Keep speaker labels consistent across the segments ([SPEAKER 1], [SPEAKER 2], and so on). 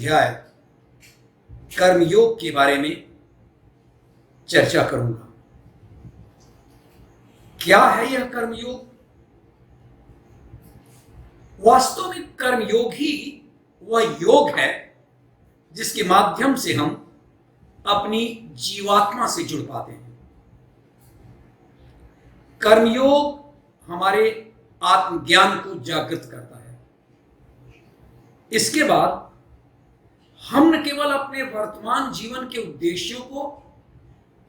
[SPEAKER 1] अध्याय कर्मयोग के बारे में चर्चा करूंगा। क्या है यह कर्मयोग? वास्तव में कर्मयोग ही वह योग है जिसके माध्यम से हम अपनी जीवात्मा से जुड़ पाते हैं। कर्मयोग हमारे आत्मज्ञान को जागृत करता है। इसके बाद हम न केवल अपने वर्तमान जीवन के उद्देश्यों को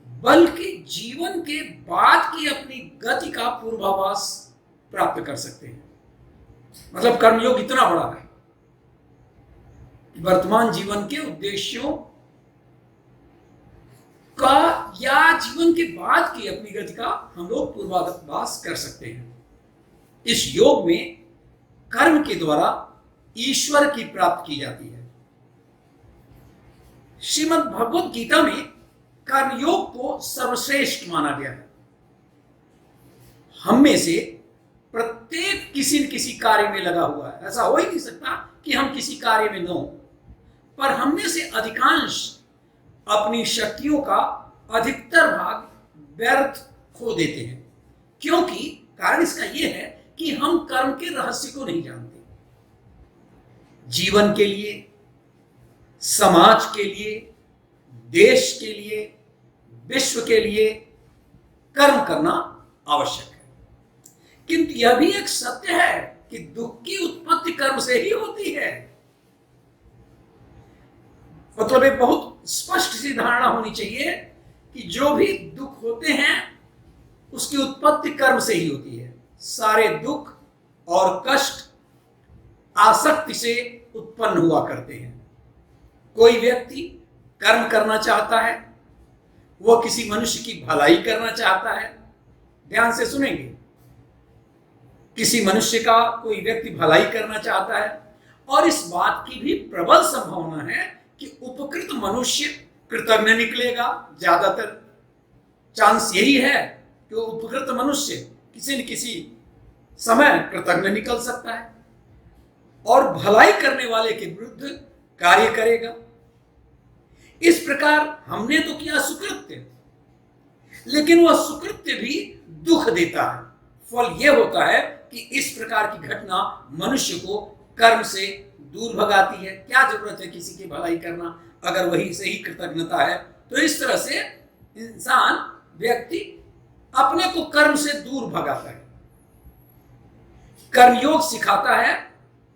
[SPEAKER 1] बल्कि जीवन के बाद की अपनी गति का पूर्वाभास प्राप्त कर सकते हैं। मतलब कर्मयोग इतना बड़ा है कि वर्तमान जीवन के उद्देश्यों का या जीवन के बाद की अपनी गति का हम लोग पूर्वाभास कर सकते हैं। इस योग में कर्म के द्वारा ईश्वर की प्राप्ति की जाती है। श्रीमद् भगवद गीता में कर्मयोग को सर्वश्रेष्ठ माना गया है। हम में से प्रत्येक किसी न किसी कार्य में लगा हुआ है। ऐसा हो ही नहीं सकता कि हम किसी कार्य में न हो, पर हम में से अधिकांश अपनी शक्तियों का अधिकतर भाग व्यर्थ खो देते हैं, क्योंकि कारण इसका यह है कि हम कर्म के रहस्य को नहीं जानते। जीवन के लिए, समाज के लिए, देश के लिए, विश्व के लिए कर्म करना आवश्यक है। किंतु यह भी एक सत्य है कि दुख की उत्पत्ति कर्म से ही होती है। मतलब एक बहुत स्पष्ट सी धारणा होनी चाहिए कि जो भी दुख होते हैं उसकी उत्पत्ति कर्म से ही होती है। सारे दुख और कष्ट आसक्ति से उत्पन्न हुआ करते हैं। कोई व्यक्ति कर्म करना चाहता है, वह किसी मनुष्य की भलाई करना चाहता है। ध्यान से सुनेंगे, किसी मनुष्य का कोई व्यक्ति भलाई करना चाहता है और इस बात की भी प्रबल संभावना है कि उपकृत मनुष्य कृतज्ञ निकलेगा। ज्यादातर चांस यही है कि उपकृत मनुष्य किसी न किसी समय कृतज्ञ निकल सकता है और भलाई करने वाले के विरुद्ध कार्य करेगा। इस प्रकार हमने तो किया सुकृत्य, लेकिन वह सुकृत्य भी दुख देता है। फल यह होता है कि इस प्रकार की घटना मनुष्य को कर्म से दूर भगाती है। क्या जरूरत है किसी की भलाई करना अगर वही से ही कृतज्ञता है? तो इस तरह से इंसान, व्यक्ति अपने को कर्म से दूर भगाता है। कर्मयोग सिखाता है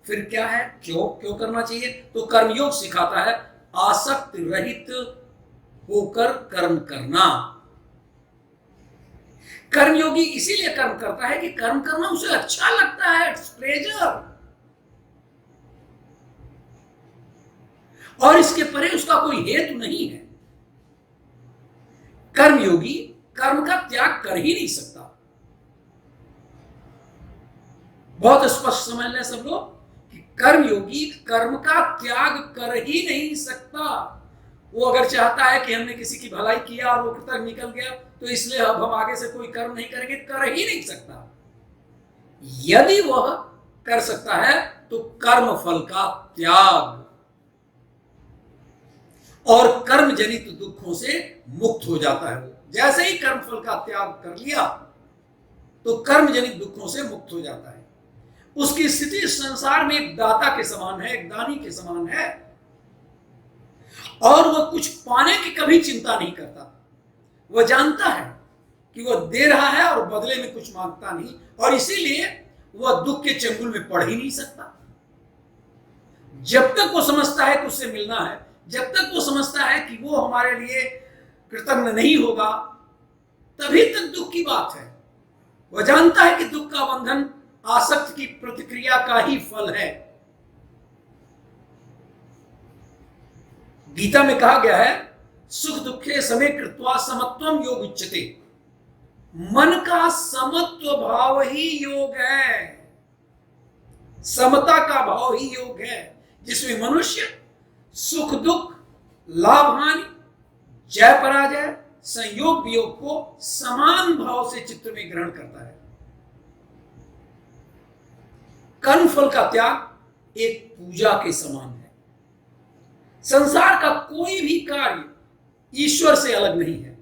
[SPEAKER 1] फिर क्या है, क्यों करना चाहिए? तो कर्मयोग सिखाता है आसक्ति रहित होकर कर्म करना। कर्मयोगी इसीलिए कर्म करता है कि कर्म करना उसे अच्छा लगता है, इट्स प्लेजर, और इसके परे उसका कोई हेतु नहीं है। कर्मयोगी कर्म का त्याग कर ही नहीं सकता। बहुत स्पष्ट समझ लें सब लोग कि कर्मयोगी कर्म का त्याग कर ही नहीं सकता। वो अगर चाहता है कि हमने किसी की भलाई किया और वो कृतज्ञ निकल गया तो इसलिए अब हम आगे से कोई कर्म नहीं करेंगे, कर ही नहीं सकता। यदि वह कर सकता है तो कर्म फल का त्याग और कर्म जनित दुखों से मुक्त हो जाता है। जैसे ही कर्म फल का त्याग कर लिया तो कर्म जनित दुखों से मुक्त हो जाता है। उसकी स्थिति संसार में एक दाता के समान है, एक दानी के समान है, और वह कुछ पाने की कभी चिंता नहीं करता। वह जानता है कि वह दे रहा है और बदले में कुछ मांगता नहीं, और इसीलिए वह दुख के चंगुल में पड़ ही नहीं सकता। जब तक वो समझता है कि उससे मिलना है, जब तक वो समझता है कि वो हमारे लिए कृतज्ञ नहीं होगा, तभी तक दुख की बात है। वह जानता है कि दुख का बंधन आसक्त की प्रतिक्रिया का ही फल है। गीता में कहा गया है, सुख दुखे समे कृत्वा समत्वम योग उच्यते। मन का समत्व भाव ही योग है, समता का भाव ही योग है, जिसमें मनुष्य सुख दुख, लाभ हानि, जय पराजय, संयोग वियोग को समान भाव से चित्त में ग्रहण करता है। कर्म फल का त्याग एक पूजा के समान है। संसार का कोई भी कार्य ईश्वर से अलग नहीं है,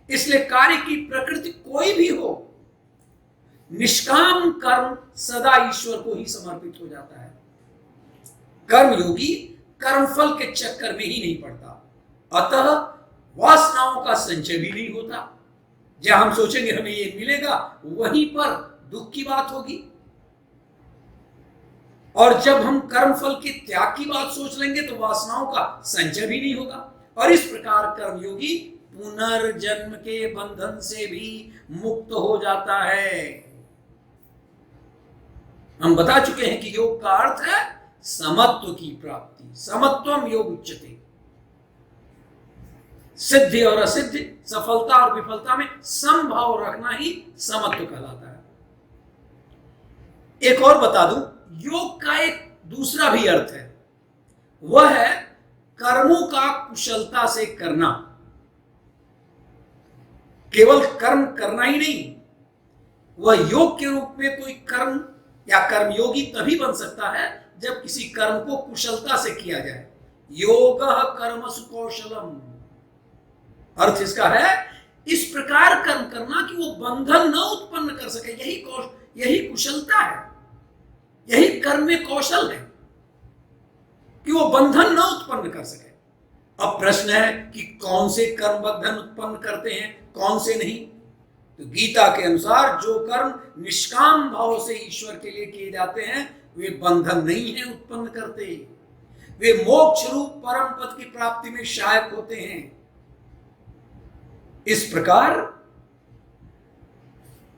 [SPEAKER 1] इसलिए कार्य की प्रकृति कोई भी हो, निष्काम कर्म सदा ईश्वर को ही समर्पित हो जाता है। कर्मयोगी कर्मफल के चक्कर में ही नहीं पड़ता, अतः वासनाओं का संचय भी नहीं होता। जहां हम सोचेंगे हमें ये मिलेगा, वहीं पर दुख की बात होगी। और जब हम कर्मफल के त्याग की बात सोच लेंगे तो वासनाओं का संचय भी नहीं होगा। और इस प्रकार कर्मयोगी पुनर्जन्म के बंधन से भी मुक्त हो जाता है। हम बता चुके हैं कि योग का अर्थ है समत्व की प्राप्ति। समत्वम योग उच्यते। सिद्धि और असिद्धि, सफलता और विफलता में समभाव रखना ही समत्व कहलाता है। एक और बता दूं, योग का एक दूसरा भी अर्थ है, वह है कर्मों का कुशलता से करना। केवल कर्म करना ही नहीं, वह योग के रूप में कोई कर्म या कर्मयोगी तभी बन सकता है जब किसी कर्म को कुशलता से किया जाए। योगः कर्मसु कौशलम, अर्थ इसका है इस प्रकार कर्म करना कि वो बंधन न उत्पन्न कर सके। यही कुशलता है, यही कर्म में कौशल है कि वो बंधन न उत्पन्न कर सके। अब प्रश्न है कि कौन से कर्म बंधन उत्पन्न करते हैं, कौन से नहीं। तो गीता के अनुसार जो कर्म निष्काम भाव से ईश्वर के लिए किए जाते हैं वे बंधन नहीं है उत्पन्न करते, वे मोक्ष रूप परम पद की प्राप्ति में सहायक होते हैं। इस प्रकार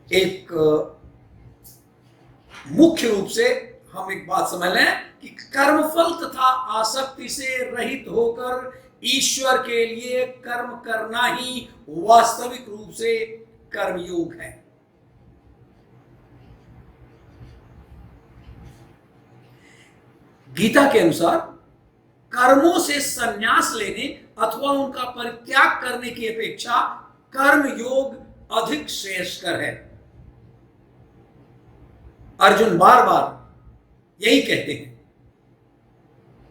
[SPEAKER 1] एक मुख्य रूप से हम एक बात समझ लें कि कर्मफल तथा आसक्ति से रहित होकर ईश्वर के लिए कर्म करना ही वास्तविक रूप से कर्मयोग है। गीता के अनुसार कर्मों से संन्यास लेने अथवा उनका परित्याग करने की अपेक्षा कर्म योग अधिक श्रेयस्कर है। अर्जुन बार बार यही कहते हैं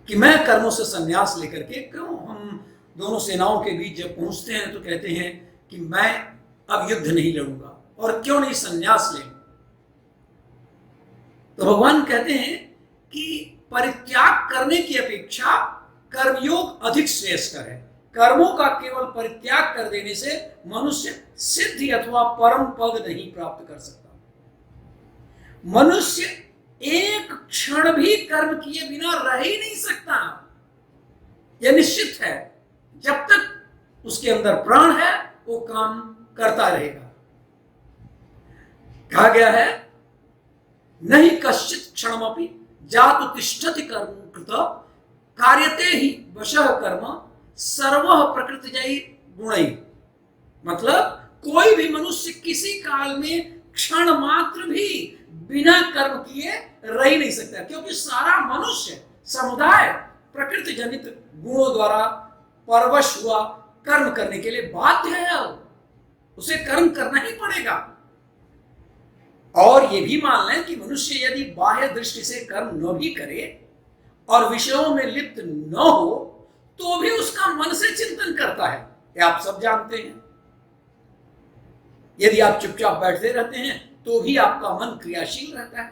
[SPEAKER 1] कि मैं कर्मों से संन्यास लेकर के, क्यों हम दोनों सेनाओं के बीच जब पहुंचते हैं तो कहते हैं कि मैं अब युद्ध नहीं लड़ूंगा और क्यों नहीं संन्यास ले। तो भगवान कहते हैं कि परित्याग करने की अपेक्षा कर्मयोग अधिक श्रेयस्कर है। कर्मों का केवल परित्याग कर देने से मनुष्य सिद्धि अथवा परम पद नहीं प्राप्त कर सकता। मनुष्य एक क्षण भी कर्म किए बिना रह ही नहीं सकता, यह निश्चित है। जब तक उसके अंदर प्राण है वो काम करता रहेगा। कहा गया है नहीं कश्चित क्षणमपि जातु तिष्ठति कर्म कृत कार्यते ही वशः कर्म सर्वः प्रकृतिजयी गुणैः। मतलब कोई भी मनुष्य किसी काल में क्षण मात्र भी बिना कर्म किए रह ही नहीं सकता, क्योंकि सारा मनुष्य समुदाय प्रकृति जनित गुणों द्वारा परवश हुआ कर्म करने के लिए बाध्य है। उसे कर्म करना ही पड़ेगा। और यह भी मान लें कि मनुष्य यदि बाह्य दृष्टि से कर्म न भी करे और विषयों में लिप्त न हो तो भी उसका मन से चिंतन करता है, ये आप सब जानते हैं। यदि आप चुपचाप बैठते रहते हैं तो भी आपका मन क्रियाशील रहता है।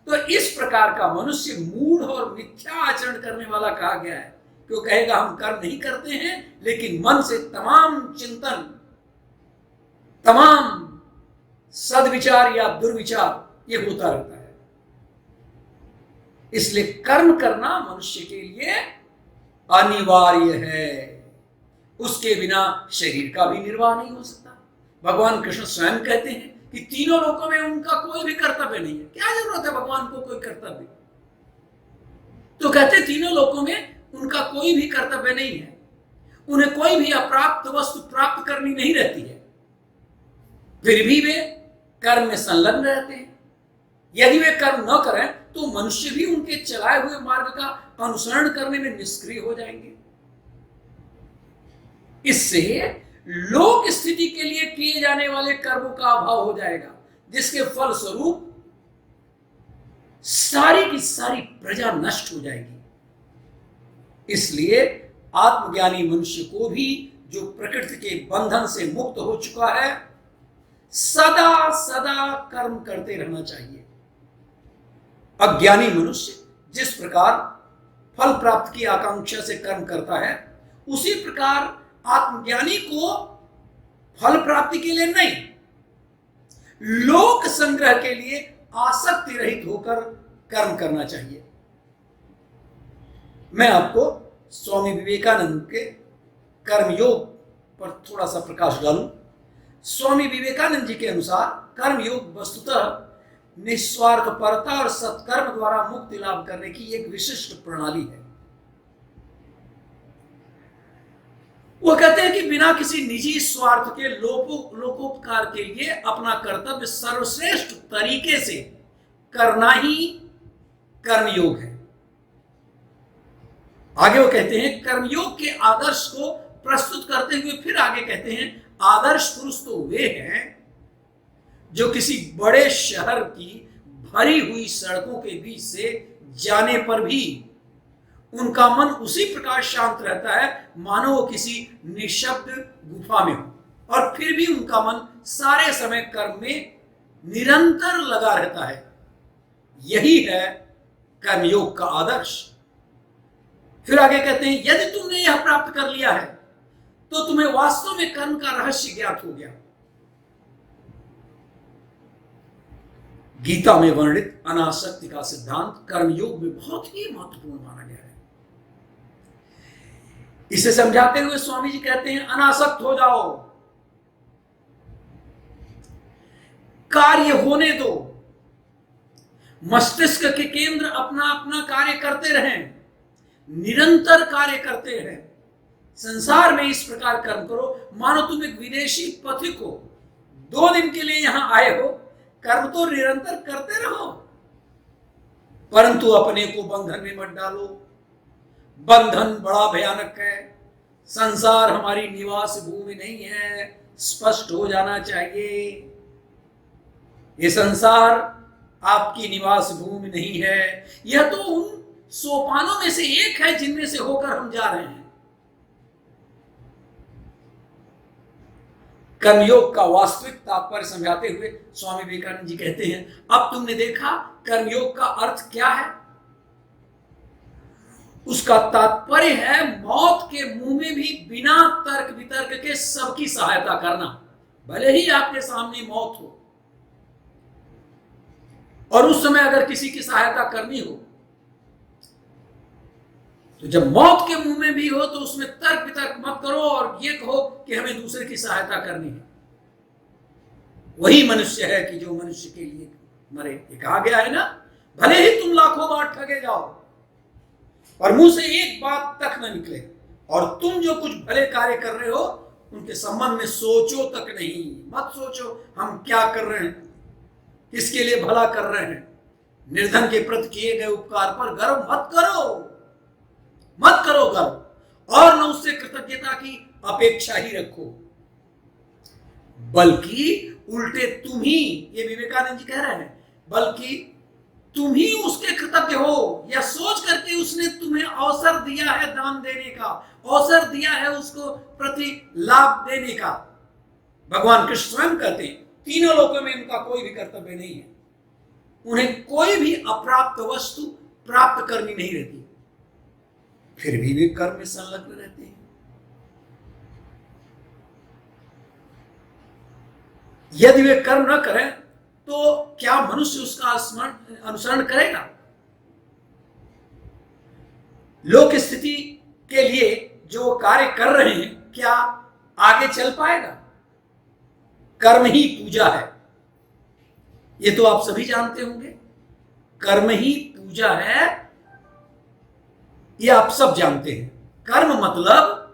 [SPEAKER 1] तो इस प्रकार का मनुष्य मूढ़ और मिथ्या आचरण करने वाला कहा गया है। क्यों कहेगा हम कर्म नहीं करते हैं लेकिन मन से तमाम चिंतन, तमाम सद्विचार या दुर्विचार ये होता रहता है। इसलिए कर्म करना मनुष्य के लिए अनिवार्य है, उसके बिना शरीर का भी निर्वाह नहीं हो सकता। भगवान कृष्ण स्वयं कहते हैं कि तीनों लोकों में उनका कोई भी कर्तव्य नहीं है। क्या जरूरत है भगवान को कोई कर्तव्य? तो कहते तीनों लोकों में उनका कोई भी कर्तव्य नहीं है, उन्हें कोई भी अप्राप्त वस्तु प्राप्त करनी नहीं रहती है, फिर भी वे कर्म में संलग्न रहते हैं। यदि वे कर्म न करें तो मनुष्य भी उनके चलाए हुए मार्ग का अनुसरण करने में निष्क्रिय हो जाएंगे। इससे लोक स्थिति के लिए किए जाने वाले कर्मों का अभाव हो जाएगा, जिसके फल स्वरूप सारी की सारी प्रजा नष्ट हो जाएगी। इसलिए आत्मज्ञानी मनुष्य को भी, जो प्रकृति के बंधन से मुक्त हो चुका है, सदा सदा कर्म करते रहना चाहिए। अज्ञानी मनुष्य जिस प्रकार फल प्राप्त की आकांक्षा से कर्म करता है, उसी प्रकार आत्मज्ञानी को फल प्राप्ति के लिए नहीं, लोक संग्रह के लिए आसक्ति रहित होकर कर्म करना चाहिए। मैं आपको स्वामी विवेकानंद के कर्मयोग पर थोड़ा सा प्रकाश डालूं। स्वामी विवेकानंद जी के अनुसार कर्मयोग वस्तुतः निस्वार्थ परता और सत्कर्म द्वारा मुक्ति लाभ करने की एक विशिष्ट प्रणाली है। वो कहते हैं कि बिना किसी निजी स्वार्थ के लोकोपकार के लिए अपना कर्तव्य सर्वश्रेष्ठ तरीके से करना ही कर्मयोग है। आगे वो कहते हैं, कर्मयोग के आदर्श को प्रस्तुत करते हुए फिर आगे कहते हैं, आदर्श पुरुष तो वे हैं जो किसी बड़े शहर की भरी हुई सड़कों के बीच से जाने पर भी उनका मन उसी प्रकार शांत रहता है मानो वो किसी निशब्द गुफा में हो, और फिर भी उनका मन सारे समय कर्म में निरंतर लगा रहता है। यही है कर्मयोग का आदर्श। फिर आगे कहते हैं, यदि तुमने यह प्राप्त कर लिया है तो तुम्हें वास्तव में कर्म का रहस्य ज्ञात हो गया। गीता में वर्णित अनासक्ति का सिद्धांत कर्मयोग में बहुत ही महत्वपूर्ण माना गया है। इसे समझाते हुए स्वामी जी कहते हैं, अनासक्त हो जाओ, कार्य होने दो, मस्तिष्क के केंद्र अपना अपना कार्य करते रहें, निरंतर कार्य करते रहें। संसार में इस प्रकार कर्म करो मानो तुम एक विदेशी पथिक हो, 2 दिन के लिए यहां आए हो। कर्म तो निरंतर करते रहो, परंतु अपने को बंधन में मत डालो। बंधन बड़ा भयानक है। संसार हमारी निवास भूमि नहीं है, स्पष्ट हो जाना चाहिए। ये संसार आपकी निवास भूमि नहीं है। यह तो उन सोपानों में से एक है जिनमें से होकर हम जा रहे हैं। कर्मयोग का वास्तविक तात्पर्य समझाते हुए स्वामी विवेकानंद जी कहते हैं, अब तुमने देखा कर्मयोग का अर्थ क्या है। उसका तात्पर्य है मौत के मुंह में भी बिना तर्क वितर्क के सबकी सहायता करना, भले ही आपके सामने मौत हो। और उस समय अगर किसी की सहायता करनी हो तो जब मौत के मुंह में भी हो तो उसमें तर्क वितर्क मत करो और ये कहो कि हमें दूसरे की सहायता करनी है। वही मनुष्य है कि जो मनुष्य के लिए मरे। ये कहा गया है ना, भले ही तुम लाखों बार ठगे जाओ और मुंह से एक बात तक न निकले, और तुम जो कुछ भले कार्य कर रहे हो उनके संबंध में सोचो तक नहीं। मत सोचो हम क्या कर रहे हैं, किसके लिए भला कर रहे हैं। निर्धन के प्रति किए गए उपकार पर गर्व मत करो, मत करो गर्व, और न उससे कृतज्ञता की अपेक्षा ही रखो, बल्कि उल्टे तुम ही, ये विवेकानंद जी कह रहे हैं, बल्कि तुम ही उसके कृतज्ञ हो। यह सोच करके उसने तुम्हें अवसर दिया है दान देने का, अवसर दिया है उसको प्रति लाभ देने का। भगवान कृष्ण स्वयं कहते हैं, तीनों लोकों में उनका कोई भी कर्तव्य नहीं है, उन्हें कोई भी अप्राप्त वस्तु प्राप्त करनी नहीं रहती, फिर भी वे कर्म में संलग्न रहते हैं। यदि वे कर्म न करें तो क्या मनुष्य उसका अनुसरण करेगा? लोक स्थिति के लिए जो कार्य कर रहे हैं क्या आगे चल पाएगा? कर्म ही पूजा है, ये तो आप सभी जानते होंगे। कर्म ही पूजा है, ये आप सब जानते हैं। कर्म मतलब,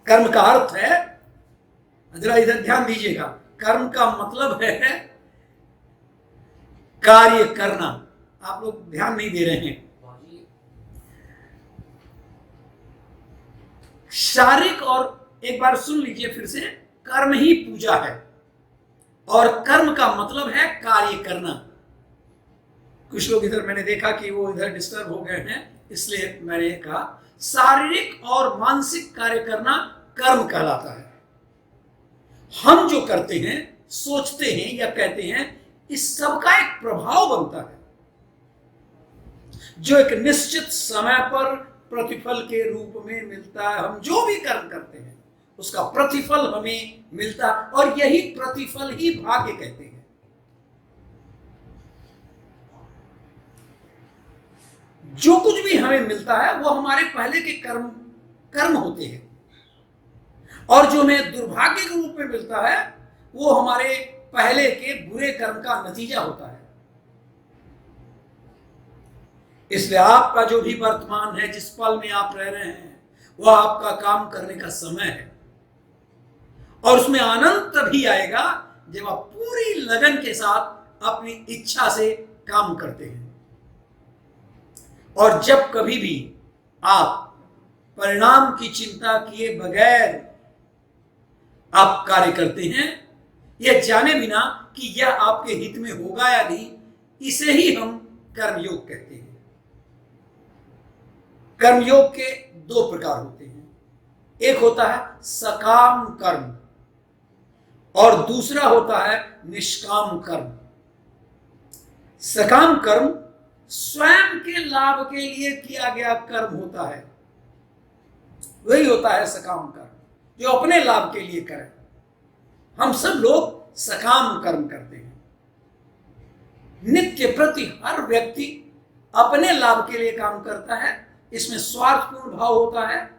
[SPEAKER 1] कर्म का अर्थ है, जरा इधर ध्यान दीजिएगा, कर्म का मतलब है कार्य करना। आप लोग ध्यान नहीं दे रहे हैं। शारीरिक, और एक बार सुन लीजिए फिर से, कर्म ही पूजा है और कर्म का मतलब है कार्य करना। कुछ लोग इधर मैंने देखा कि वो इधर डिस्टर्ब हो गए हैं, इसलिए मैंने कहा शारीरिक और मानसिक कार्य करना कर्म कहलाता है। हम जो करते हैं, सोचते हैं या कहते हैं, इस सब का एक प्रभाव बनता है जो एक निश्चित समय पर प्रतिफल के रूप में मिलता है। हम जो भी कर्म करते हैं उसका प्रतिफल हमें मिलता है, और यही प्रतिफल ही भाग्य कहते हैं। जो कुछ भी हमें मिलता है वो हमारे पहले के कर्म होते हैं, और जो हमें दुर्भाग्य के रूप में मिलता है वो हमारे पहले के बुरे कर्म का नतीजा होता है। इसलिए आपका जो भी वर्तमान है, जिस पल में आप रह रहे हैं, वह आपका काम करने का समय है, और उसमें आनंद तभी आएगा जब आप पूरी लगन के साथ अपनी इच्छा से काम करते हैं। और जब कभी भी आप परिणाम की चिंता किए बगैर आप कार्य करते हैं, यह जाने बिना कि यह आपके हित में होगा या नहीं, इसे ही हम कर्मयोग कहते हैं। कर्मयोग के दो प्रकार होते हैं, एक होता है सकाम कर्म और दूसरा होता है निष्काम कर्म। सकाम कर्म स्वयं के लाभ के लिए किया गया कर्म होता है, वही होता है सकाम कर्म, जो अपने लाभ के लिए करें। हम सब लोग सकाम कर्म करते हैं। नित्य प्रति हर व्यक्ति अपने लाभ के लिए काम करता है, इसमें स्वार्थपूर्ण भाव होता है।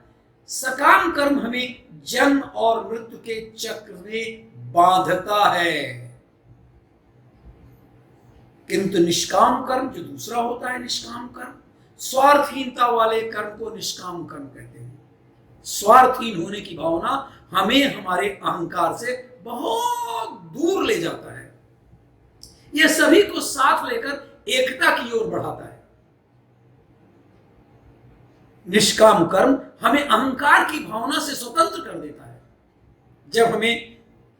[SPEAKER 1] सकाम कर्म हमें जन्म और मृत्यु के चक्र में बांधता है, किंतु निष्काम कर्म जो दूसरा होता है, निष्काम कर्म, स्वार्थहीनता वाले कर्म को निष्काम कर्म कहते हैं। स्वार्थहीन होने की भावना हमें हमारे अहंकार से बहुत दूर ले जाता है। यह सभी को साथ लेकर एकता की ओर बढ़ाता है। निष्काम कर्म हमें अहंकार की भावना से स्वतंत्र कर देता है। जब हमें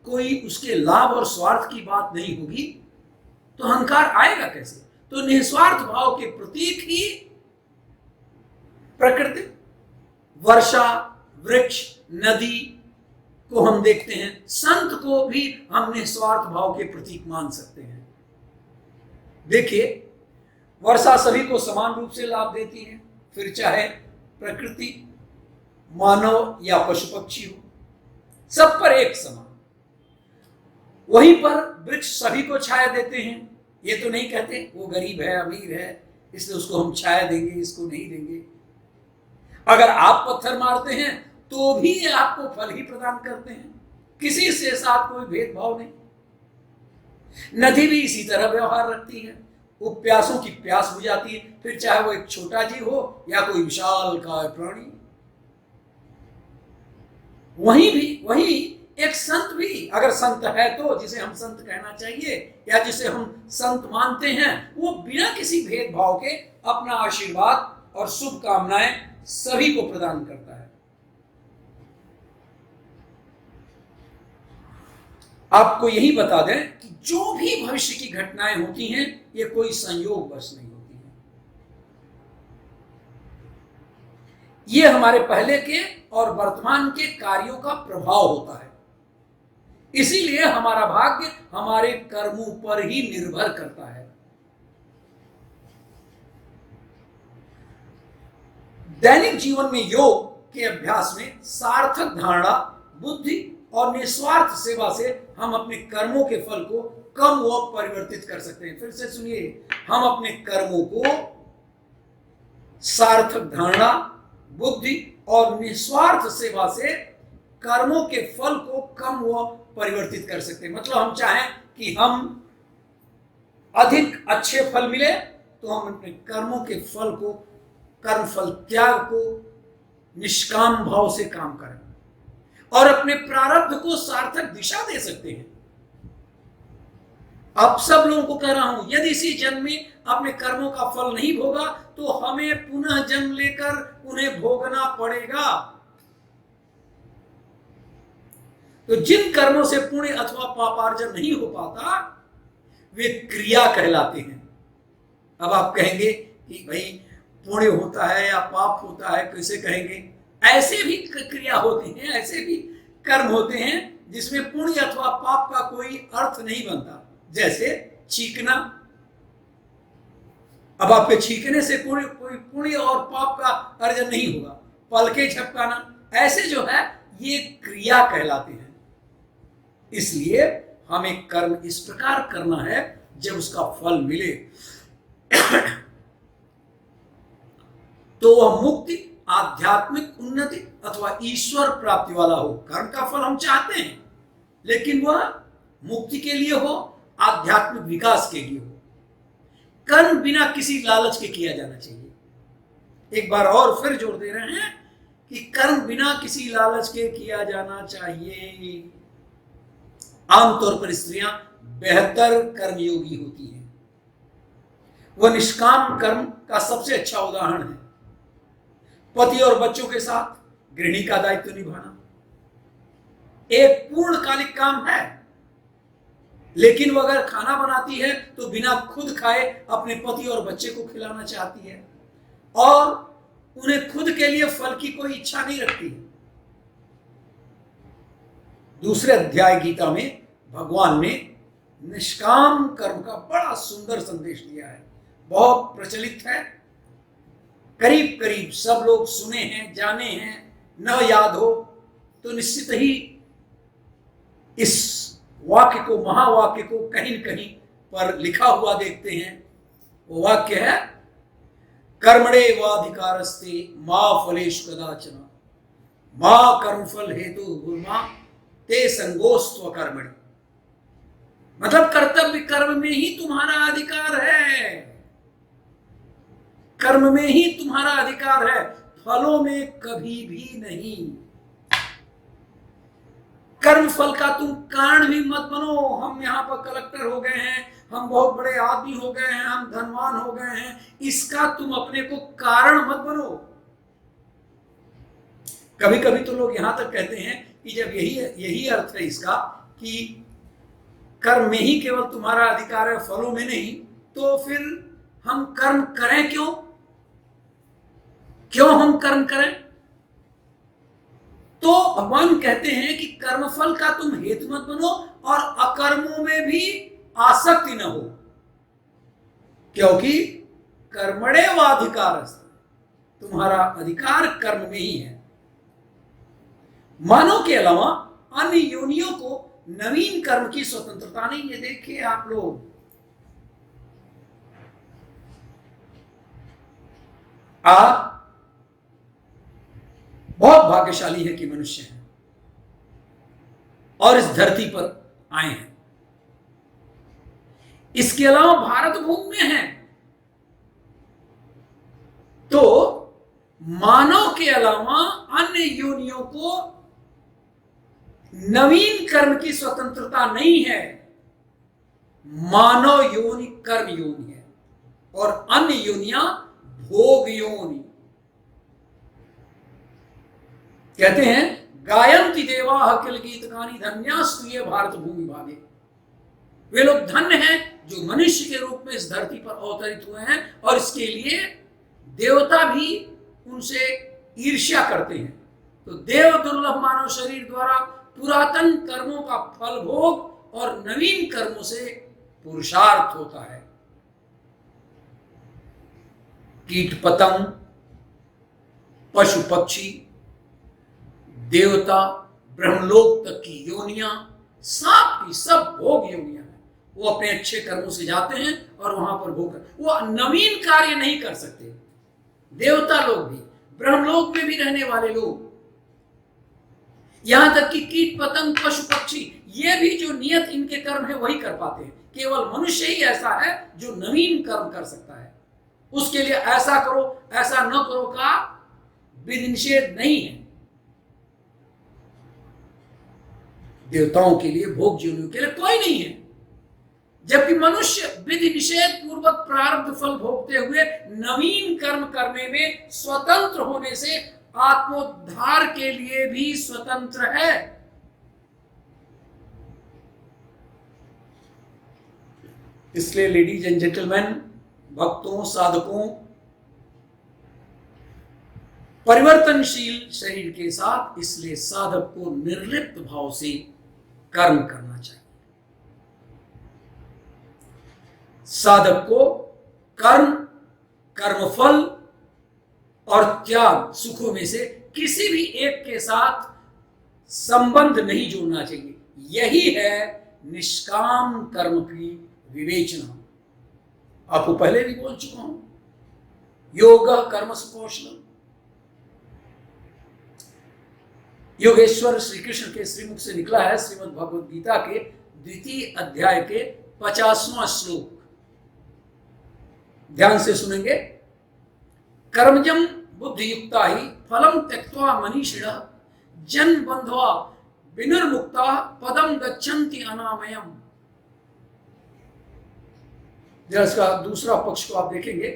[SPEAKER 1] कोई उसके लाभ और स्वार्थ की बात नहीं होगी तो अहंकार आएगा कैसे? तो निस्वार्थ भाव के प्रतीक ही प्रकृति, वर्षा, वृक्ष, नदी को हम देखते हैं। संत को भी हम निस्वार्थ भाव के प्रतीक मान सकते हैं। देखिए, वर्षा सभी को समान रूप से लाभ देती है, फिर चाहे प्रकृति, मानव या पशु पक्षी हो, सब पर एक समान। वहीं पर वृक्ष सभी को छाया देते हैं। ये तो नहीं कहते वो गरीब है, अमीर है, इसलिए उसको हम छाया देंगे, इसको नहीं देंगे। अगर आप पत्थर मारते हैं तो भी ये आपको फल ही प्रदान करते हैं, किसी से साथ कोई भेदभाव नहीं। नदी भी इसी तरह व्यवहार रखती है, उपप्यासों की प्यास बुझाती है, फिर चाहे वो एक छोटा जीव हो या कोई विशालकाय प्राणी। वही एक संत भी, अगर संत है तो जिसे हम संत कहना चाहिए या जिसे हम संत मानते हैं, वो बिना किसी भेदभाव के अपना आशीर्वाद और शुभकामनाएं सभी को प्रदान करता है। आपको यही बता दें कि जो भी भविष्य की घटनाएं होती हैं, ये कोई संयोगवश नहीं होती हैं। ये हमारे पहले के और वर्तमान के कार्यों का प्रभाव होता है। इसीलिए हमारा भाग्य हमारे कर्मों पर ही निर्भर करता है। दैनिक जीवन में योग के अभ्यास में सार्थक धारणा, बुद्धि और निस्वार्थ सेवा से हम अपने कर्मों के फल को कम व परिवर्तित कर सकते हैं। फिर से सुनिए, हम अपने कर्मों को सार्थक धारणा, बुद्धि और निस्वार्थ सेवा से कर्मों के फल को कम व परिवर्तित कर सकते हैं। मतलब हम चाहें कि हम अधिक अच्छे फल मिले तो हम अपने कर्मों के फल को, कर्म फल त्याग को निष्काम भाव से काम करें और अपने प्रारब्ध को सार्थक दिशा दे सकते हैं। अब सब लोगों को कह रहा हूं, यदि इसी जन्म में अपने कर्मों का फल नहीं भोगा तो हमें पुनः जन्म लेकर उन्हें भोगना पड़ेगा। तो जिन कर्मों से पुण्य अथवा पापार्जन नहीं हो पाता वे क्रिया कहलाते हैं। अब आप कहेंगे कि भाई पुण्य होता है या पाप होता है, कैसे कहेंगे? ऐसे भी क्रिया होती है, ऐसे भी कर्म होते हैं जिसमें पुण्य अथवा पाप का कोई अर्थ नहीं बनता। जैसे छींकना, अब आपके छींकने से कोई पुण्य और पाप का अर्जन नहीं होगा। पलके झपकाना, ऐसे जो है ये क्रिया कहलाते हैं। इसलिए हमें कर्म इस प्रकार करना है जब उसका फल मिले तो वह मुक्ति, आध्यात्मिक उन्नति अथवा ईश्वर प्राप्ति वाला हो। कर्म का फल हम चाहते हैं, लेकिन वह मुक्ति के लिए हो, आध्यात्मिक विकास के लिए हो। कर्म बिना किसी लालच के किया जाना चाहिए। एक बार और फिर जोर दे रहे हैं कि कर्म बिना किसी लालच के किया जाना चाहिए। आमतौर पर स्त्रियां बेहतर कर्मयोगी होती हैं। वह निष्काम कर्म का सबसे अच्छा उदाहरण है। पति और बच्चों के साथ गृहिणी का दायित्व निभाना एक पूर्णकालिक काम है, लेकिन वो अगर खाना बनाती है तो बिना खुद खाए अपने पति और बच्चे को खिलाना चाहती है और उन्हें खुद के लिए फल की कोई इच्छा नहीं रखती। दूसरे अध्याय गीता में भगवान ने निष्काम कर्म का बड़ा सुंदर संदेश दिया है, बहुत प्रचलित है, करीब करीब सब लोग सुने हैं, जाने हैं। न याद हो तो निश्चित ही इस वाक्य को, महावाक्य को कहीं न कहीं पर लिखा हुआ देखते हैं। वो वाक्य है, कर्मणे वाधिकारस्ते मां फलेषु कदाचन मां कर्मफल हेतु गुर्मा ते संगोस्त्व कर्मणि। मतलब कर्तव्य कर्म में ही तुम्हारा अधिकार है, कर्म में ही तुम्हारा अधिकार है, फलों में कभी भी नहीं। कर्म फल का तुम कारण भी मत बनो। हम यहां पर कलेक्टर हो गए हैं, हम बहुत बड़े आदमी हो गए हैं, हम धनवान हो गए हैं, इसका तुम अपने को कारण मत बनो। कभी कभी तो लोग यहां तक कहते हैं कि जब यही अर्थ है इसका कि कर्म में ही केवल तुम्हारा अधिकार है, फलों में नहीं, तो फिर हम कर्म करें क्यों? क्यों हम कर्म करें? तो भगवान कहते हैं कि कर्मफल का तुम हेतु मत बनो और अकर्मों में भी आसक्ति न हो, क्योंकि कर्मणे वाधिकार, तुम्हारा अधिकार कर्म में ही है। मानव के अलावा अन्य योनियों को नवीन कर्म की स्वतंत्रता नहीं है। देखिए आप लोग, आप बहुत भाग्यशाली है कि मनुष्य हैं और इस धरती पर आए हैं। इसके अलावा भारत भूमि में हैं, तो मानव के अलावा अन्य योनियों को नवीन कर्म की स्वतंत्रता नहीं है। मानव योनि कर्म योनि है और अन्य योनियां भोग योनि। कहते हैं, गायन्ति देवा अखिल गीतकानी धन्यास्तु ये भारत भूमि भागे। वे लोग धन्य हैं जो मनुष्य के रूप में इस धरती पर अवतरित हुए हैं और इसके लिए देवता भी उनसे ईर्ष्या करते हैं। तो देव दुर्लभ मानव शरीर द्वारा पुरातन कर्मों का फल भोग और नवीन कर्मों से पुरुषार्थ होता है। कीट पतंग, पशु पक्षी, देवता, ब्रह्मलोक तक की योनियां, सांप की सब भोग योनियां हैं। वो अपने अच्छे कर्मों से जाते हैं और वहां पर भोग कर, वो नवीन कार्य नहीं कर सकते। देवता लोग भी, ब्रह्मलोक में भी रहने वाले लोग, यहां तक कि कीट पतंग, पशु पक्षी, ये भी जो नियत इनके कर्म है वही कर पाते हैं। केवल मनुष्य ही ऐसा है जो नवीन कर्म कर सकता है। उसके लिए ऐसा करो ऐसा न करो का विधि निषेध नहीं है। देवताओं के लिए, भोग जीवों के लिए कोई नहीं है, जबकि मनुष्य विधि निषेध पूर्वक प्रारब्ध फल भोगते हुए नवीन कर्म करने में स्वतंत्र होने से आत्मोद्धार के लिए भी स्वतंत्र है। इसलिए लेडीज एंड जेंटलमैन, भक्तों, साधकों, परिवर्तनशील शरीर के साथ, इसलिए साधक को निर्लिप्त भाव से कर्म करना चाहिए। साधक को कर्म, कर्मफल और त्याग सुखों में से किसी भी एक के साथ संबंध नहीं जोड़ना चाहिए। यही है निष्काम कर्म की विवेचना। आपको पहले भी बोल चुका हूं, योग कर्मस कौशलम। योगेश्वर श्री कृष्ण के श्रीमुख से निकला है श्रीमद् भगवद गीता के 2 अध्याय के 50वां श्लोक। ध्यान से सुनेंगे। कर्मजम बुद्धियुक्ता ही फलम त्यक्त्वा मनीषिणः जन्म बंधवा विनिर्मुक्ता पदम गच्छन्ति अनामयम्। जरा इसका दूसरा पक्ष को आप देखेंगे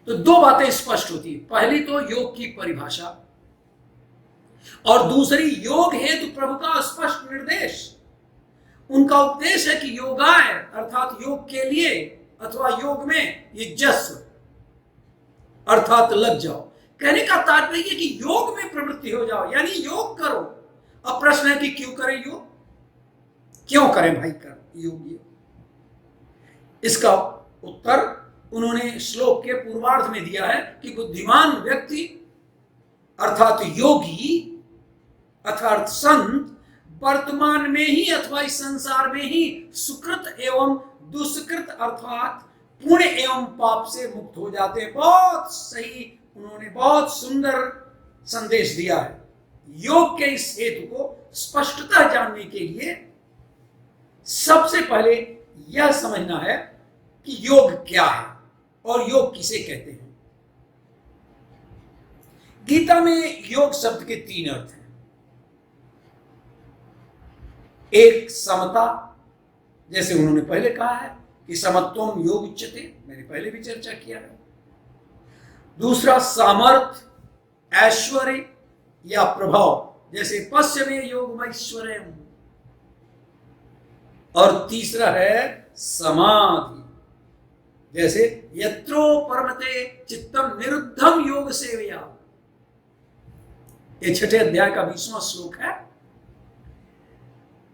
[SPEAKER 1] तो 2 बातें स्पष्ट होती है। पहली तो योग की परिभाषा, और दूसरी योग हेतु प्रभु का स्पष्ट निर्देश। उनका उपदेश है कि योगाय अर्थात योग के लिए अथवा योग में युज्यस्व अर्थात लग जाओ। कहने का तात्पर्य कि योग में प्रवृत्ति हो जाओ, यानी योग करो। अब प्रश्न है कि क्यों करें योग, क्यों करें भाई कर योग? इसका उत्तर उन्होंने श्लोक के पूर्वार्ध में दिया है कि बुद्धिमान व्यक्ति अर्थात योगी अर्थात संत वर्तमान में ही अथवा इस संसार में ही सुकृत एवं दुष्कृत अर्थात पुण्य एवं पाप से मुक्त हो जाते हैं। बहुत सही, उन्होंने बहुत सुंदर संदेश दिया है। योग के इस हेतु को स्पष्टता जानने के लिए सबसे पहले यह समझना है कि योग क्या है और योग किसे कहते हैं। गीता में योग शब्द के 3 अर्थ हैं। एक समता, जैसे उन्होंने पहले कहा है कि समत्वम योग उच्यते, मैंने पहले भी चर्चा किया है। दूसरा सामर्थ्य, ऐश्वर्य या प्रभाव, जैसे पश्य में योग ऐश्वर्य। और तीसरा है समाधि, जैसे यत्रो परमते चित्तम निरुद्धम योग सेवया। ये 6ठे अध्याय का 20वां श्लोक है।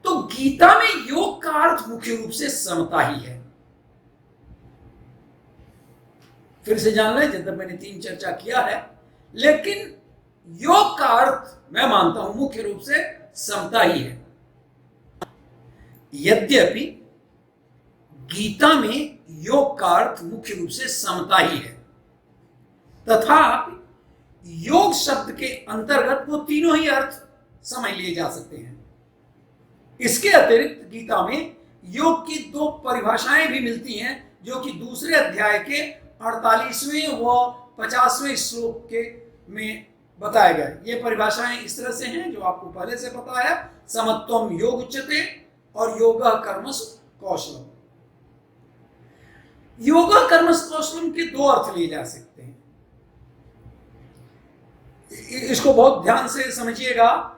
[SPEAKER 1] तो गीता में योग का अर्थ मुख्य रूप से समता ही है। फिर से जान लें, जब तक मैंने 3 चर्चा किया है, लेकिन योग का अर्थ मैं मानता हूं मुख्य रूप से समता ही है। यद्यपि गीता में योग का अर्थ मुख्य रूप से समता ही है, तथापि योग शब्द के अंतर्गत वो तीनों ही अर्थ समझ लिए जा सकते हैं। इसके अतिरिक्त गीता में योग की 2 परिभाषाएं भी मिलती हैं, जो कि दूसरे अध्याय के 48वें व 50वें श्लोक के में बताया गया। ये परिभाषाएं इस तरह से हैं जो आपको पहले से पता है। समत्वम योग उच्यते और योगः कर्मसु कौशलम। योगः कर्मसु कौशलम के 2 अर्थ लिए जा सकते हैं। इसको बहुत ध्यान से समझिएगा।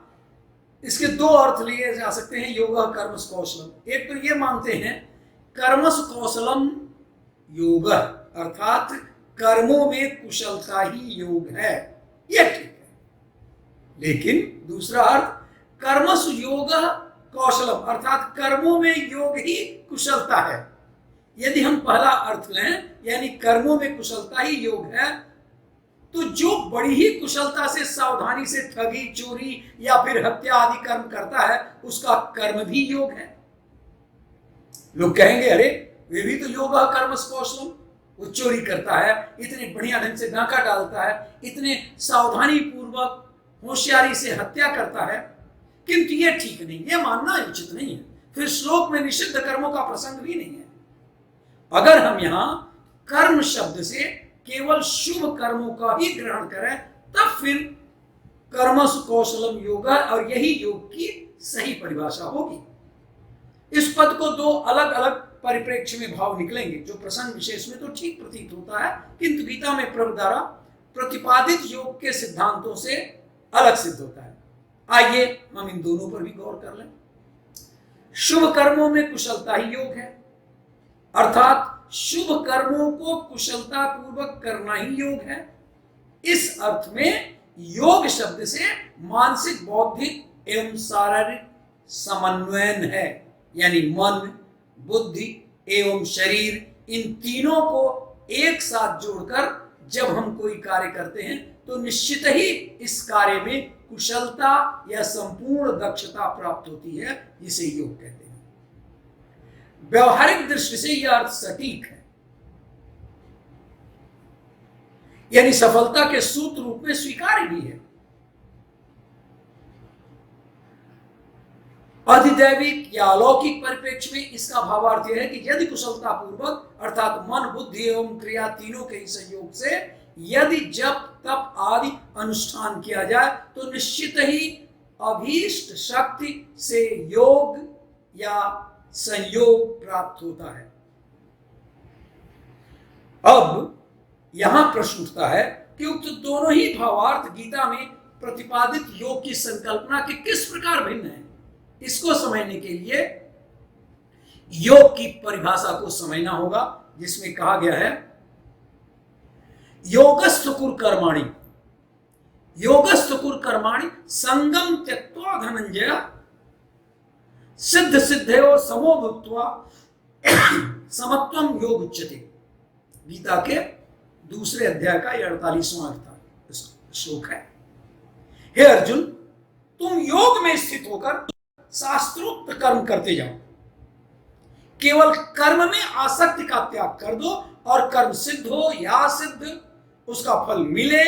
[SPEAKER 1] इसके 2 अर्थ लिए जा सकते हैं योगः कर्मसु कौशलम। एक तो ये मानते हैं कर्मसु कौशलम योगः अर्थात कर्मों में कुशलता ही योग है, यह ठीक है। लेकिन दूसरा अर्थ कर्मसु योगः कौशलम अर्थात कर्मों में योग ही कुशलता है। यदि हम पहला अर्थ लें, यानी कर्मों में कुशलता ही योग है, तो जो बड़ी ही कुशलता से सावधानी से ठगी, चोरी या फिर हत्या आदि कर्म करता है, उसका कर्म भी योग है। लोग कहेंगे अरे वे भी तो योगः कर्मसु कौशलम, वो चोरी करता है, इतने बढ़िया ढंग से डाका डालता है, इतने सावधानी पूर्वक होशियारी से हत्या करता है, किंतु ये ठीक नहीं, ये मानना उचित नहीं है। फिर श्लोक में निषिद्ध कर्मों का प्रसंग भी नहीं है। अगर हम यहां कर्म शब्द से केवल शुभ कर्मों का ही ग्रहण करें, तब फिर कर्मसु कौशलम योगः और यही योग की सही परिभाषा होगी। इस पद को 2 अलग अलग परिप्रेक्ष्य में भाव निकलेंगे, जो प्रसंग विशेष में तो ठीक प्रतीत होता है, किंतु गीता में प्रभु द्वारा प्रतिपादित योग के सिद्धांतों से अलग सिद्ध होता है। आइए हम इन दोनों पर भी गौर कर लें। शुभ कर्मों में कुशलता ही योग है, अर्थात शुभ कर्मों को कुशलता पूर्वक करना ही योग है। इस अर्थ में योग शब्द से मानसिक, बौद्धिक एवं शारीरिक समन्वयन है, यानी मन, बुद्धि एवं शरीर, इन तीनों को एक साथ जोड़कर जब हम कोई कार्य करते हैं तो निश्चित ही इस कार्य में कुशलता या संपूर्ण दक्षता प्राप्त होती है, जिसे योग कहते हैं। व्यवहारिक दृष्टि से यह अर्थ सटीक है, यानी सफलता के सूत्र रूप में स्वीकार्य भी है। अधिदैविक या अलौकिक परिप्रेक्ष्य में इसका भावार्थ यह है कि यदि कुशलता पूर्वक अर्थात मन, बुद्धि एवं क्रिया तीनों के ही संयोग से यदि जप, तप आदि अनुष्ठान किया जाए तो निश्चित ही अभीष्ट शक्ति से योग या संयोग प्राप्त होता है। अब यहां प्रश्न उठता है कि उक्त दोनों ही भावार्थ गीता में प्रतिपादित योग की संकल्पना के किस प्रकार भिन्न है। इसको समझने के लिए योग की परिभाषा को समझना होगा, जिसमें कहा गया है योगस्थ कुर्कर्माणि, योगस्थ कुर्कर्माणि संगम त्यक्त्वा धनंजय सिद्ध सिद्धयो समो भूत्वा समत्वम योग उच्यते। गीता के दूसरे अध्याय का 48वां श्लोक है। हे अर्जुन, तुम योग में स्थित होकर शास्त्रोक्त कर्म करते जाओ, केवल कर्म में आसक्ति का त्याग कर दो और कर्म सिद्ध हो या असिद्ध, उसका फल मिले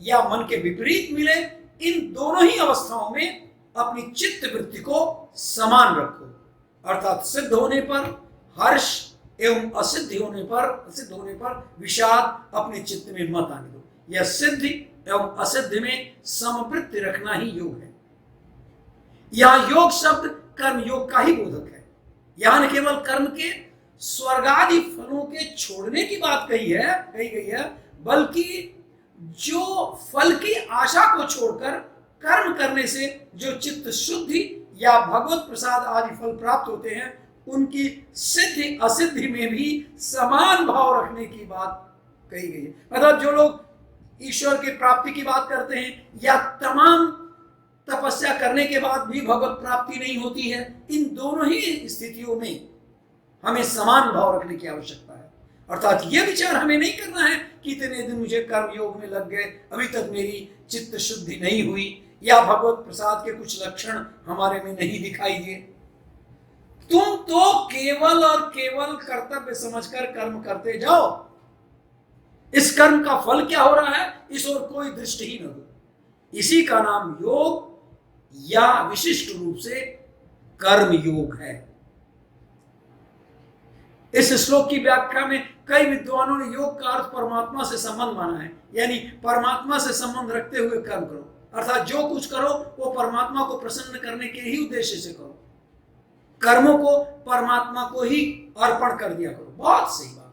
[SPEAKER 1] या मन के विपरीत मिले, इन दोनों ही अवस्थाओं में अपनी चित्त वृत्ति को समान रखो, अर्थात सिद्ध होने पर हर्ष एवं असिद्ध होने पर विषाद अपने चित्त में मत आने दो। यह सिद्ध एवं असिद्ध में समवृत्ति रखना ही योग है। यहां योग शब्द कर्म योग का ही बोधक है। यहां न केवल कर्म के स्वर्गादि फलों के छोड़ने की बात कही गई है, बल्कि जो फल की आशा को छोड़कर कर्म करने से जो चित्त शुद्धि या भगवत प्रसाद आदि फल प्राप्त होते हैं, उनकी सिद्धि असिद्धि में भी समान भाव रखने की बात कही गई है। मतलब जो लोग ईश्वर की प्राप्ति की बात करते हैं या तमाम तपस्या करने के बाद भी भगवत प्राप्ति नहीं होती है, इन दोनों ही स्थितियों में हमें समान भाव रखने की आवश्यकता है। अर्थात यह विचार हमें नहीं करना है कि इतने दिन मुझे कर्म योग में लग गए, अभी तक मेरी चित्त शुद्धि नहीं हुई, या भगवत प्रसाद के कुछ लक्षण हमारे में नहीं दिखाई दिए। तुम तो केवल और केवल कर्तव्य समझकर कर्म करते जाओ। इस कर्म का फल क्या हो रहा है, इस ओर कोई दृष्टि ही न दो। इसी का नाम योग या विशिष्ट रूप से कर्म योग है। इस श्लोक की व्याख्या में कई विद्वानों ने योग का अर्थ परमात्मा से संबंध माना है, यानी परमात्मा से संबंध रखते हुए कर्म करो, अर्थात जो कुछ करो वो परमात्मा को प्रसन्न करने के ही उद्देश्य से करो, कर्मों को परमात्मा को ही अर्पण कर दिया करो। बहुत सही बात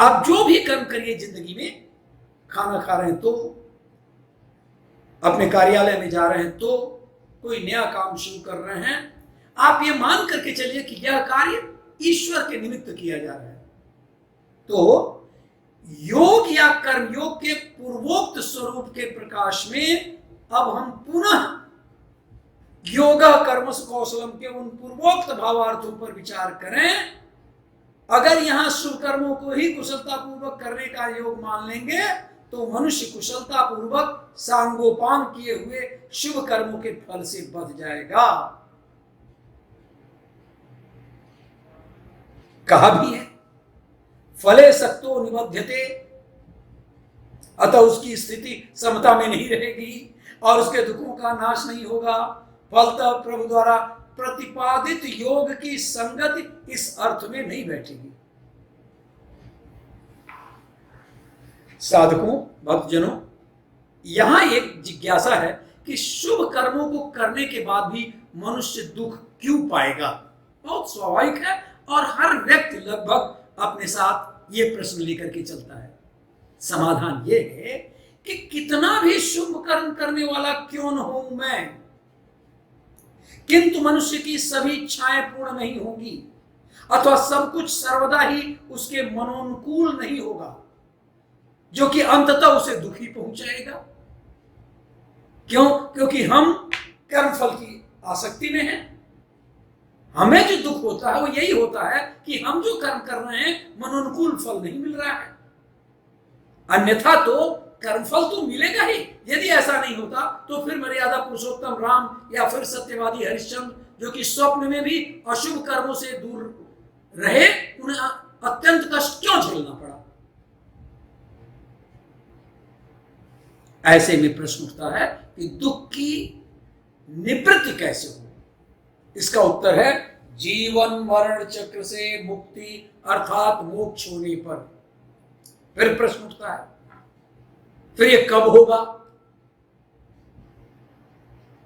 [SPEAKER 1] है। आप जो भी कर्म करिए जिंदगी में, खाना खा रहे हैं तो, अपने कार्यालय में जा रहे हैं तो, कोई नया काम शुरू कर रहे हैं, आप ये मान करके चलिए कि यह कार्य ईश्वर के निमित्त किया जा रहा है। तो योग या कर्म योग के पूर्वोक्त स्वरूप के प्रकाश में अब हम पुनः योगा कर्म कौशलम के उन पूर्वोक्त भावार्थों पर विचार करें। अगर यहां शुभ कर्मों को ही कुशलता पूर्वक करने का योग मान लेंगे तो मनुष्य कुशलता पूर्वक सांगोपांग किए हुए शुभ कर्मों के फल से बच जाएगा। कहा भी है फले सक्तो निबध्यते, अतः उसकी स्थिति समता में नहीं रहेगी और उसके दुखों का नाश नहीं होगा। फलतः प्रभु द्वारा प्रतिपादित योग की संगति इस अर्थ में नहीं बैठेगी। साधकों, भक्तजनों, यहां एक जिज्ञासा है कि शुभ कर्मों को करने के बाद भी मनुष्य दुख क्यों पाएगा। बहुत स्वाभाविक है और हर व्यक्ति लगभग अपने साथ ये प्रश्न लेकर के चलता है। समाधान ये है कि कितना भी शुभ कर्म करने वाला क्यों न हो मैं, किंतु मनुष्य की सभी इच्छाएं पूर्ण नहीं होंगी। अथवा सब कुछ सर्वदा ही उसके मनोनुकूल नहीं होगा, जो कि अंततः उसे दुखी पहुंचाएगा। क्यों? क्योंकि हम कर्मफल की आसक्ति में हैं। हमें जो दुख होता है वो यही होता है कि हम जो कर्म कर रहे हैं मनोनुकूल फल नहीं मिल रहा है। अन्यथा तो कर्मफल तो मिलेगा ही। यदि ऐसा नहीं होता तो फिर मर्यादा पुरुषोत्तम राम या फिर सत्यवादी हरिश्चंद्र, जो कि स्वप्न में भी अशुभ कर्मों से दूर रहे, उन्हें अत्यंत कष्ट क्यों झेलना पड़ा? ऐसे में प्रश्न उठता है कि दुख की निवृत्ति कैसे हो? इसका उत्तर है जीवन मरण चक्र से मुक्ति अर्थात मोक्ष होने पर। फिर प्रश्न उठता है, फिर ये कब होगा?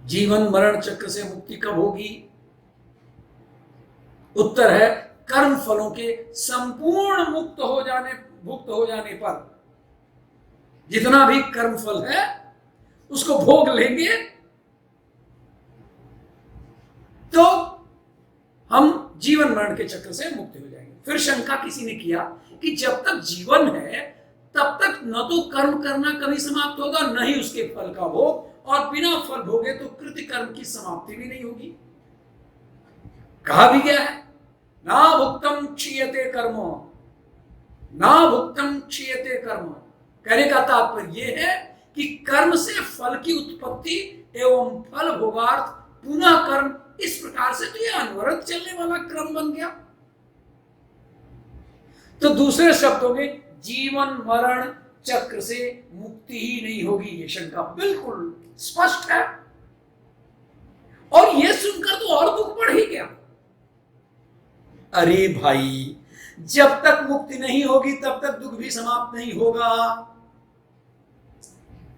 [SPEAKER 1] जीवन मरण चक्र से मुक्ति कब होगी? उत्तर है कर्म फलों के संपूर्ण मुक्त हो जाने पर। जितना भी कर्म फल है उसको भोग लेंगे तो हम जीवन मरण के चक्र से मुक्त हो जाएंगे। फिर शंका किसी ने किया कि जब तक जीवन है तब तक न तो कर्म करना कभी समाप्त होगा, न ही उसके फल का भोग, और बिना फल भोगे तो कृत्य कर्म की समाप्ति भी नहीं होगी। कहा भी गया है, ना भुक्तम क्षीयते कर्म, ना भुक्तम क्षीयते कर्म। कहने का तात्पर्य यह है कि कर्म से फल की उत्पत्ति एवं फल भोगार्थ पुनः कर्म, इस प्रकार से तो यह अनवरत चलने वाला क्रम बन गया। तो दूसरे शब्दों में जीवन मरण चक्र से मुक्ति ही नहीं होगी। ये शंका बिल्कुल स्पष्ट है। और यह सुनकर तो और दुख बढ़ ही गया। अरे भाई, जब तक मुक्ति नहीं होगी तब तक दुख भी समाप्त नहीं होगा।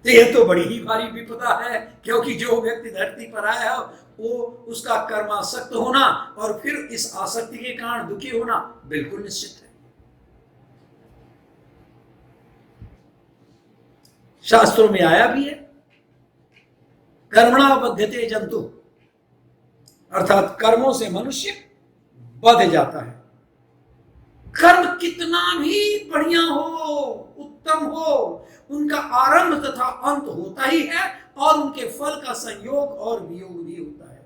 [SPEAKER 1] तो यह तो बड़ी ही भारी विपदा है, क्योंकि जो व्यक्ति धरती पर आया है वो उसका कर्मासक्त होना और फिर इस आसक्ति के कारण दुखी होना बिल्कुल निश्चित है। शास्त्रों में आया भी है, कर्मणा बध्यते जंतु, अर्थात कर्मों से मनुष्य बध जाता है। कर्म कितना भी बढ़िया हो, उत्तम हो, उनका आरंभ तथा अंत होता ही है और उनके फल का संयोग और वियोग भी होता है।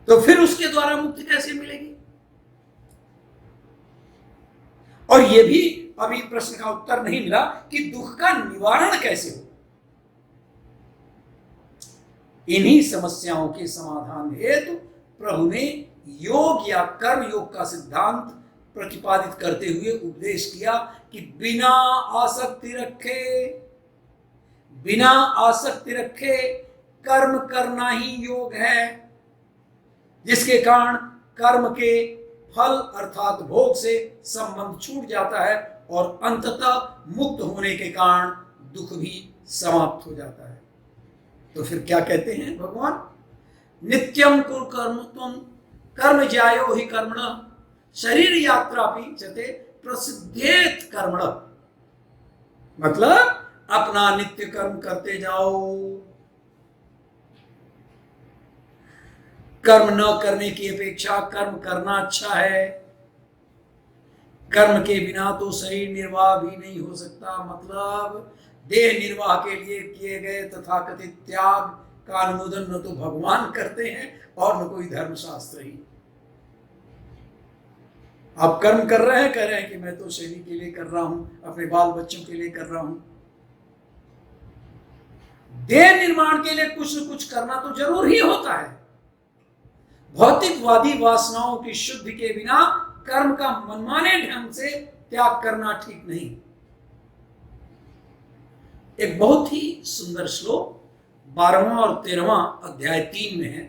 [SPEAKER 1] तो फिर उसके द्वारा मुक्ति कैसे मिलेगी? और यह भी अभी प्रश्न का उत्तर नहीं मिला कि दुख का निवारण कैसे हो। इन्हीं समस्याओं के समाधान हेतु प्रभु ने योग या कर्म योग का सिद्धांत प्रतिपादित करते हुए उपदेश किया कि बिना आसक्ति रखे कर्म करना ही योग है, जिसके कारण कर्म के फल अर्थात भोग से संबंध छूट जाता है और अंततः मुक्त होने के कारण दुख भी समाप्त हो जाता है। तो फिर क्या कहते हैं भगवान? नित्यम कुरु कर्म त्वं कर्म ज्यायो हि कर्मणः शरीर यात्रा भी चते प्रसिद्धेत कर्मणः। मतलब अपना नित्य कर्म करते जाओ, कर्म न करने की अपेक्षा कर्म करना अच्छा है। कर्म के बिना तो शरीर निर्वाह भी नहीं हो सकता। मतलब देह निर्वाह के लिए किए गए तथाकथित त्याग का अनुमोदन न तो भगवान करते हैं और न कोई धर्मशास्त्र ही। आप कर्म कर रहे हैं, कह रहे हैं कि मैं तो शरीर के लिए कर रहा हूं, अपने बाल बच्चों के लिए कर रहा हूं। देह निर्माण के लिए कुछ न कुछ करना तो जरूर ही होता है। भौतिकवादी वासनाओं की शुद्धि के बिना कर्म का मनमाने ढंग से त्याग करना ठीक नहीं। एक बहुत ही सुंदर श्लोक 12वां और 13वां अध्याय 3 में है।